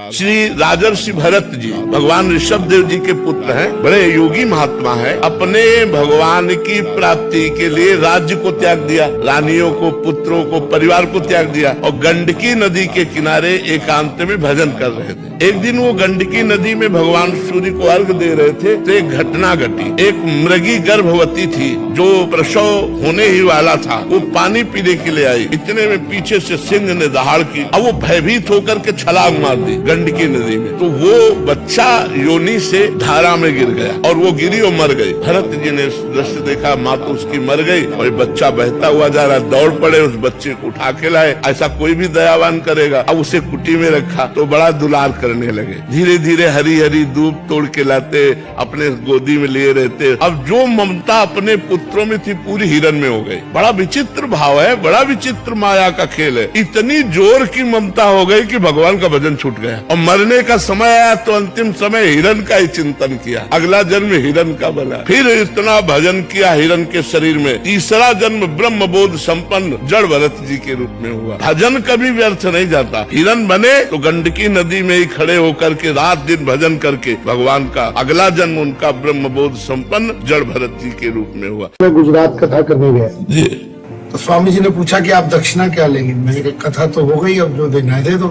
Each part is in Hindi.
श्री राजर्षि भरत जी भगवान ऋषभ देव जी के पुत्र हैं, बड़े योगी महात्मा हैं। अपने भगवान की प्राप्ति के लिए राज्य को त्याग दिया, रानियों को, पुत्रों को, परिवार को त्याग दिया और गंडकी नदी के किनारे एकांत में भजन कर रहे थे। एक दिन वो गंडकी नदी में भगवान सूर्य को अर्घ दे रहे थे तो एक घटना घटी। एक मृगी गर्भवती थी जो प्रसव होने ही वाला था, वो पानी पीने के लिए आई। इतने में पीछे से सिंह ने दहाड़ की, अब वो भयभीत होकर के छलांग मार दी गंडकी नदी में। तो वो बच्चा योनि से धारा में गिर गया और वो गिरी और मर गई। भरत जी ने दृश्य देखा, माँ तो उसकी मर गई और ये बच्चा बहता हुआ जा रहा। दौड़ पड़े, उस बच्चे को उठा के लाए। ऐसा कोई भी दयावान करेगा। अब उसे कुटी में रखा तो बड़ा दुलार करने लगे। धीरे धीरे हरी हरी दूब तोड़ के लाते, अपने गोदी में लिए रहते। अब जो ममता अपने पुत्रों में थी पूरी हिरन में हो गई। बड़ा विचित्र भाव है, बड़ा विचित्र माया का खेल है। इतनी जोर की ममता हो गई कि भगवान का भजन छूट गया और मरने का समय आया तो अंतिम समय हिरन का ही चिंतन किया। अगला जन्म हिरन का बना, फिर इतना भजन किया हिरन के शरीर में। तीसरा जन्म ब्रह्म बोध संपन्न जड़ भरत जी के रूप में हुआ। भजन कभी व्यर्थ नहीं जाता। हिरन बने तो गंडकी नदी में ही खड़े होकर के रात दिन भजन करके भगवान का अगला जन्म उनका ब्रह्म बोध संपन्न जड़ भरत जी के रूप में हुआ। मैं गुजरात कथा करने गया तो स्वामी जी ने पूछा कि आप दक्षिणा क्या लेंगे। मैंने कहा कथा तो हो गई, अब जो देना है दे दो।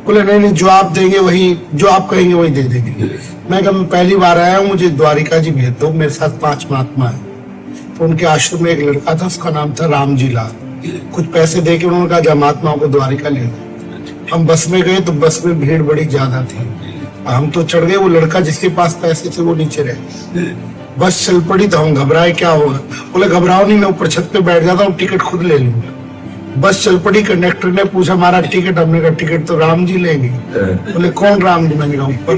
बोले नहीं नहीं, जो आप देंगे वही, जो आप कहेंगे वही दे देंगे। मैं कहा मैं पहली बार आया हूँ, मुझे द्वारिका जी भेज दो, मेरे साथ 5 महात्मा है। तो उनके आश्रम में एक लड़का था, उसका नाम था रामजी लाल। कुछ पैसे दे के उन्होंने कहा महात्माओं को द्वारिका ले दो। हम बस में गए तो बस में भीड़ बड़ी ज्यादा थी। हम तो चढ़ गए, वो लड़का जिसके पास पैसे थे वो नीचे रहे। बस चल पड़ी तो हम घबराए, क्या होगा। बोले घबराओ नहीं, मैं ऊपर छत पे बैठ जाता हूँ, टिकट खुद ले लूंगा। बस चल पड़ी। कंडक्टर ने पूछा हमारा टिकट, हमने कहा टिकट तो राम जी लेंगे। बोले कौन राम जी। मैंने कहा ऊपर।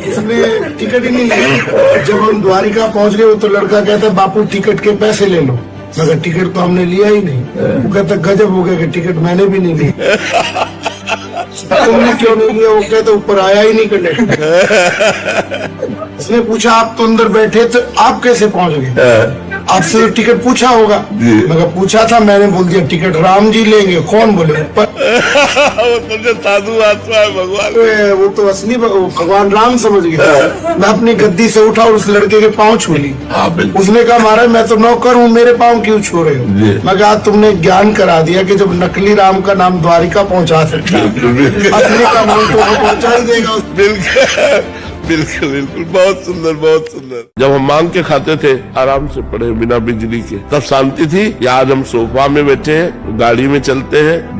इसने टिकट ही नहीं लिया। जब हम द्वारिका पहुंच गए तो लड़का कहता बापू टिकट के पैसे ले लो। मगर टिकट तो हमने लिया ही नहीं। वो कहता गजब हो गया कि टिकट मैंने भी नहीं लिया। तुमने क्यों नहीं लिया। वो कहते ऊपर आया ही नहीं कंडक्टर। उसने पूछा आप तो अंदर बैठे तो आप कैसे पहुंच गए। आपसे तो टिकट पूछा होगा। मगर पूछा था, मैंने बोल दिया टिकट राम जी लेंगे। कौन बोले ऊपर। वो साधु आत्मा है भगवान। वो तो असली भगवान राम समझ गया। मैं अपनी गद्दी से उठा और उस लड़के के पाँव छू ली। उसने कहा महाराज मैं तो नौकर हूँ, मेरे पाँव क्यों छू रहे हो। मैं कहा तुमने ज्ञान करा दिया कि जब नकली राम का नाम द्वारिका पहुँचा सकता है, असली का नाम तो पहुँचा ही देगा। बिल्कुल बिल्कुल, बहुत सुंदर बहुत सुंदर। जब हम मांग के खाते थे आराम से पड़े बिना बिजली के, तब शांति थी। या आज हम सोफा में बैठे हैं, गाड़ी में चलते हैं।